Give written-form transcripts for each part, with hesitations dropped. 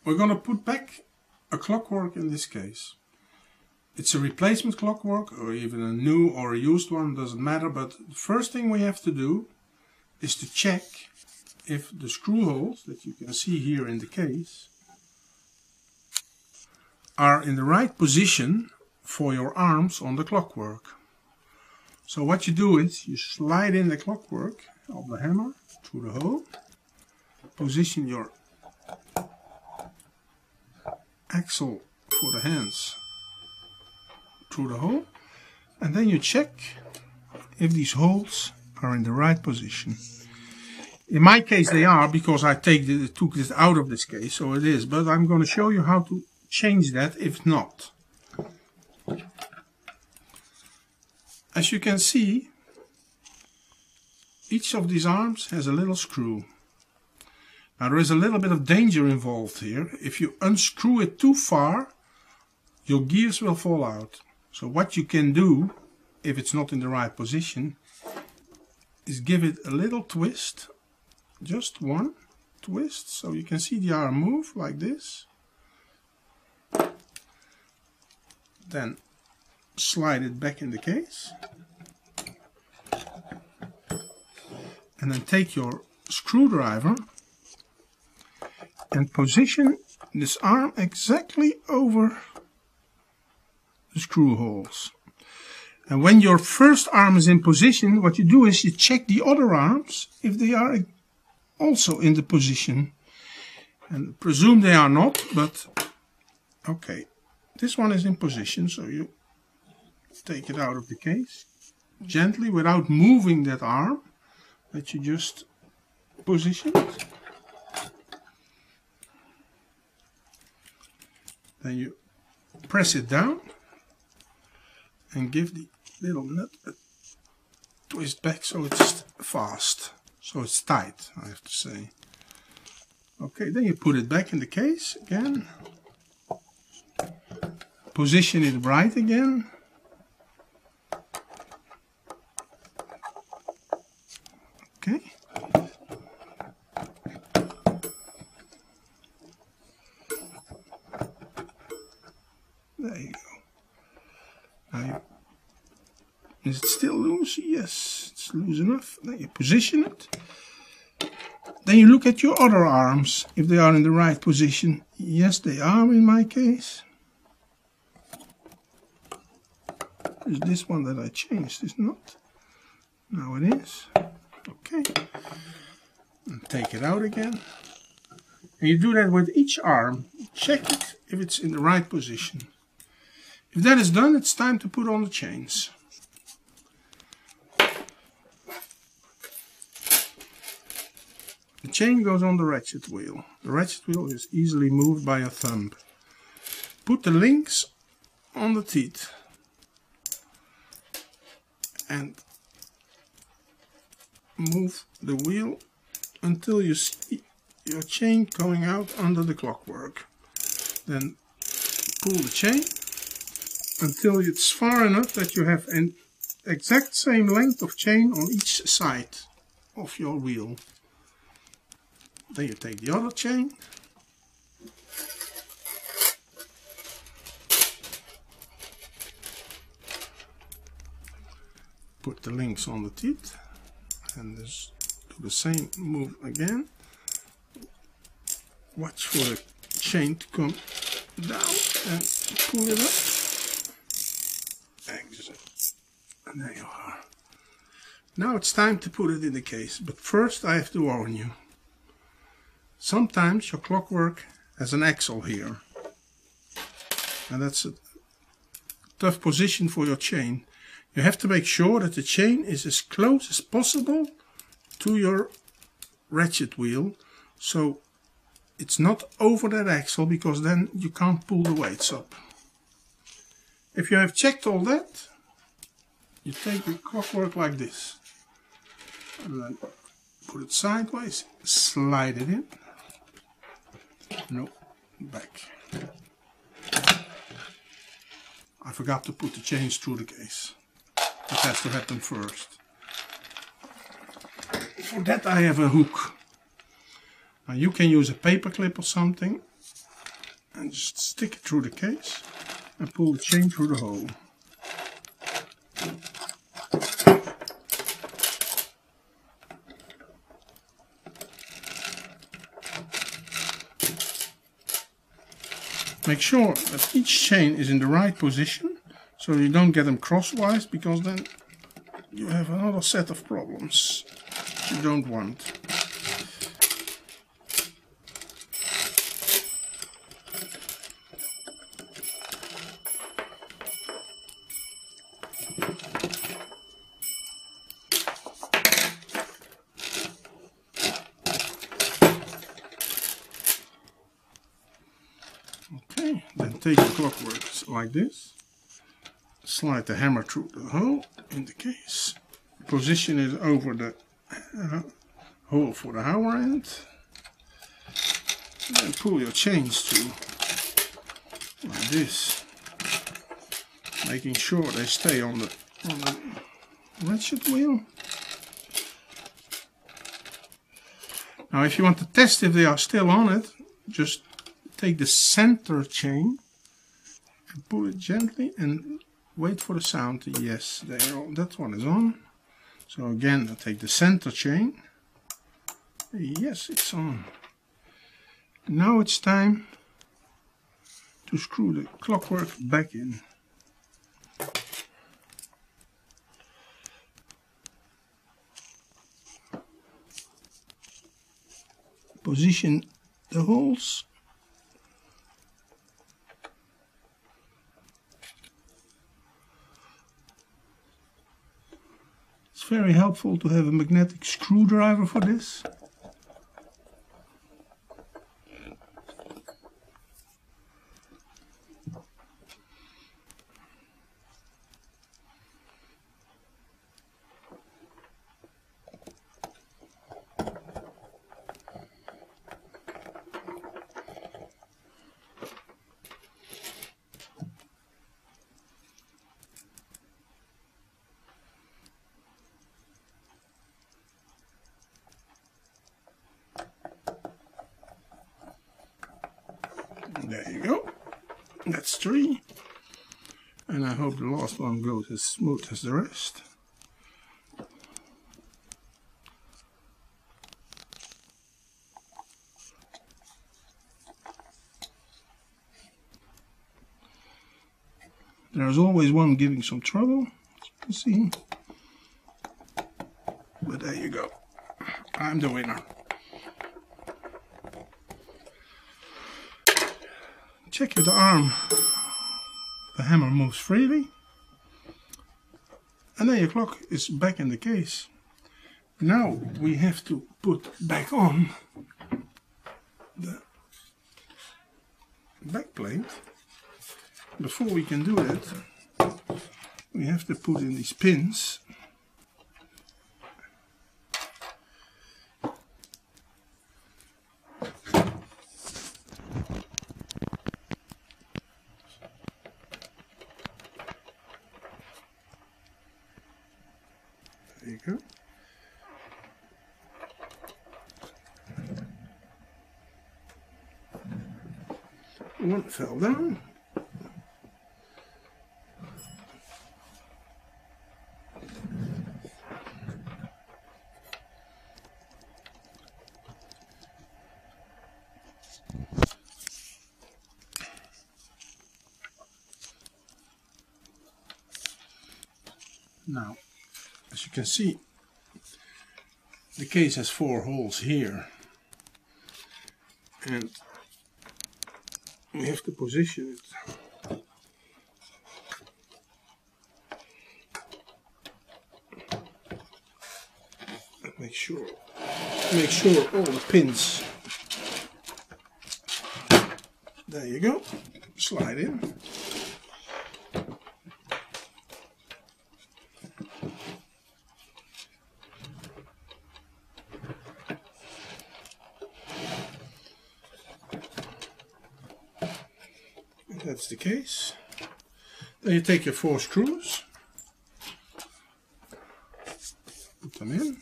We're going to put back a clockwork in this case. It's a replacement clockwork, or even a new or a used one, doesn't matter, but the first thing we have to do is to check if the screw holes that you can see here in the case are in the right position for your arms on the clockwork. So what you do is you slide in the clockwork of the hammer through the hole, position your axle for the hands through the hole, and then you check if these holes are in the right position. In my case they are, because I took this out of this case, so it is, but I'm going to show you how to change that if not. As you can see, each of these arms has a little screw. Now there is a little bit of danger involved here. If you unscrew it too far, your gears will fall out. So what you can do, if it's not in the right position, is give it a little twist. Just one twist, so you can see the arm move like this. Then slide it back in the case. And then take your screwdriver and position this arm exactly over the screw holes. And when your first arm is in position, what you do is you check the other arms if they are also in the position. And presume they are not, but okay. This one is in position, so you take it out of the case gently without moving that arm, that you just position it. Then you press it down and give the little nut a twist back so it's fast, so it's tight, I have to say. Okay, then you put it back in the case again, position it right again, okay. There you go. Now is it still loose? Yes, it's loose enough. Then you position it. Then you look at your other arms, if they are in the right position. Yes, they are in my case. Is this one that I changed? Is not? Now it is. Okay. And take it out again. And you do that with each arm. Check it if it's in the right position. If that is done, it's time to put on the chains. The chain goes on the ratchet wheel. The ratchet wheel is easily moved by a thumb. Put the links on the teeth and move the wheel until you see your chain coming out under the clockwork. Then pull the chain until it's far enough that you have an exact same length of chain on each side of your wheel. Then you take the other chain, put the links on the teeth, and just do the same move again. Watch for the chain to come down and pull it up. Exit. And there you are. Now it's time to put it in the case, but first I have to warn you. Sometimes your clockwork has an axle here, and that's a tough position for your chain. You have to make sure that the chain is as close as possible to your ratchet wheel, so it's not over that axle, because then you can't pull the weights up. If you have checked all that, you take the clockwork like this, and then put it sideways, slide it in. No, back. I forgot to put the chains through the case. That has to happen first. For that I have a hook. Now you can use a paper clip or something and just stick it through the case and pull the chain through the hole. Make sure that each chain is in the right position so you don't get them crosswise, because then you have another set of problems you don't want. Okay, then take the clockwork like this, slide the hammer through the hole in the case, position it over the hole for the hammer end, and then pull your chains through like this, making sure they stay on the ratchet wheel. Now if you want to test if they are still on it, just take the center chain and pull it gently and wait for the sound. Yes, that one is on. So again, I take the center chain. Yes, it's on. Now it's time to screw the clockwork back in. Position the holes. It's very helpful to have a magnetic screwdriver for this. There you go. That's 3. And I hope the last one goes as smooth as the rest. There's always one giving some trouble, as you can see. But there you go. I'm the winner. Check if the arm, the hammer moves freely, and then your clock is back in the case. Now we have to put back on the back plate. Before we can do that, we have to put in these pins. There you go. One fell down. Now, as you can see, the case has 4 holes here, and we have to position it and make sure all the pins. There you go. Slide in. That's the case. Then you take your 4 screws, put them in,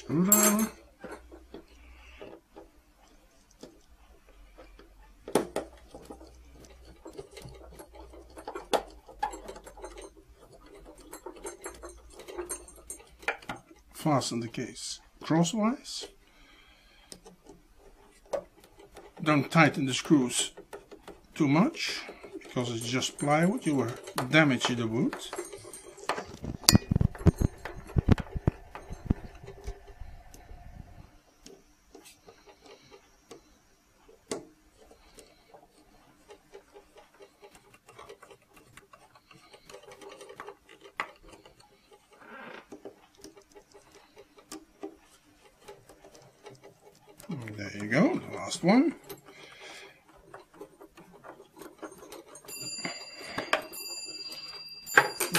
screwdriver. Fasten the case crosswise. Don't tighten the screws too much, because it's just plywood, you will damage the wood. There you go, the last one.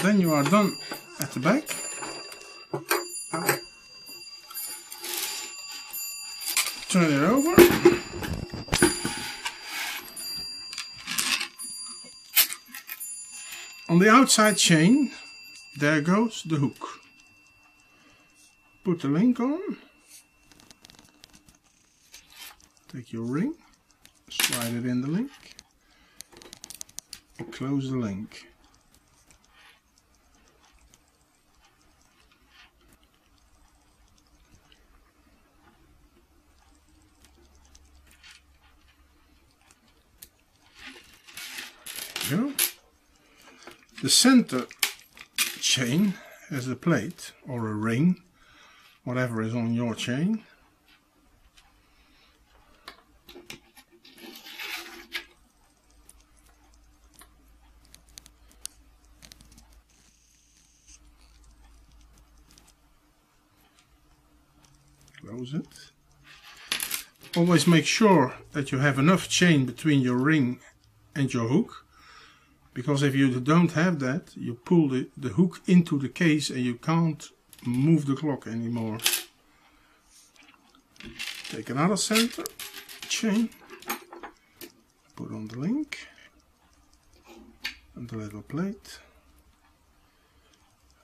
Then you are done at the back. Turn it over. On the outside chain, there goes the hook. Put the link on. Take your ring, slide it in the link, and close the link. There you go. The center chain has a plate or a ring, whatever is on your chain. Close it. Always make sure that you have enough chain between your ring and your hook, because if you don't have that, you pull the hook into the case and you can't move the clock anymore. Take another center chain, put on the link and the little plate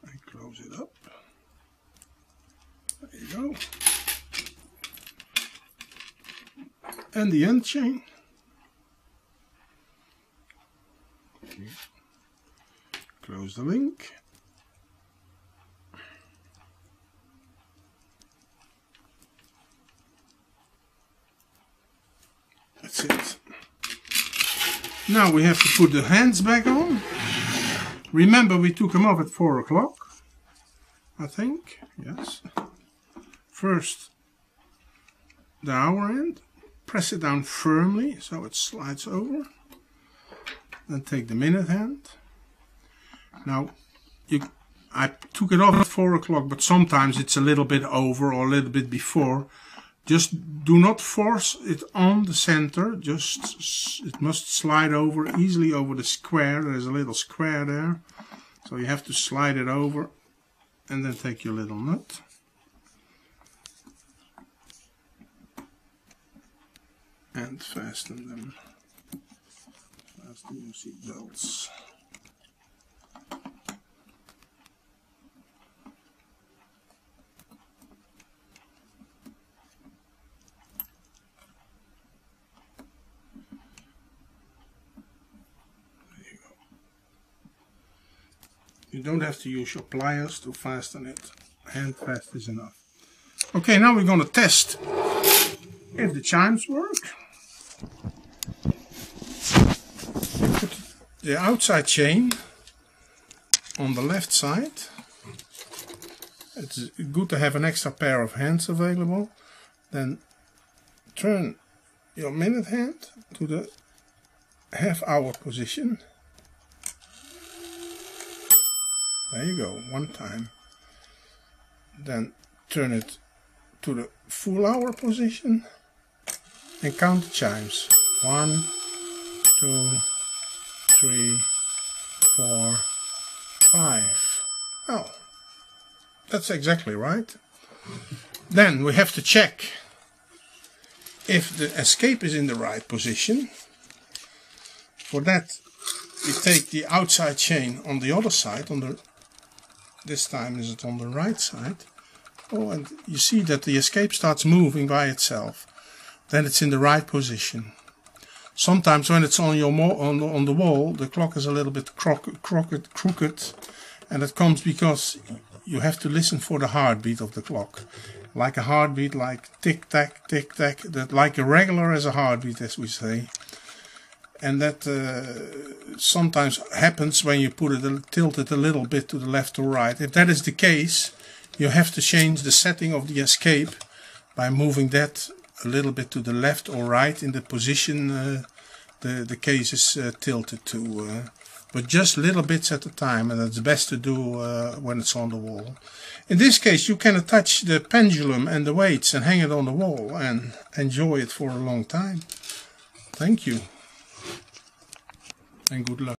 and close it up. There you go. And the end chain. Close the link. That's it. Now we have to put the hands back on. Remember, we took them off at 4 o'clock, I think. Yes. First, the hour end. Press it down firmly so it slides over. Then take the minute hand. Now, I took it off at 4 o'clock, but sometimes it's a little bit over or a little bit before. Just do not force it on the center. Just it must slide over easily over the square. There's a little square there, so you have to slide it over, and then take your little nut. And fasten them. Fasten your seat belts. There you go. You don't have to use your pliers to fasten it. Hand fast is enough. Okay, now we're going to test if the chimes work. Put the outside chain on the left side. It's good to have an extra pair of hands available. Then turn your minute hand to the half-hour position. There you go, one time. Then turn it to the full hour position and count the chimes. 1, 2, 3, 4, 5. Oh, that's exactly right. Then we have to check if the escape is in the right position. For that, we take the outside chain on the other side, this time is it on the right side, Oh, and you see that the escape starts moving by itself. Then it's in the right position. Sometimes when it's on your on the wall, the clock is a little bit crooked, and that comes because you have to listen for the heartbeat of the clock. Like a heartbeat, like tick tack, that like a regular as a heartbeat, as we say. And that sometimes happens when you put it tilt it a little bit to the left or right. If that is the case, you have to change the setting of the escape by moving that a little bit to the left or right in the position the case is tilted to. But just little bits at a time, and that's best to do when it's on the wall. In this case, you can attach the pendulum and the weights and hang it on the wall and enjoy it for a long time. Thank you, and good luck.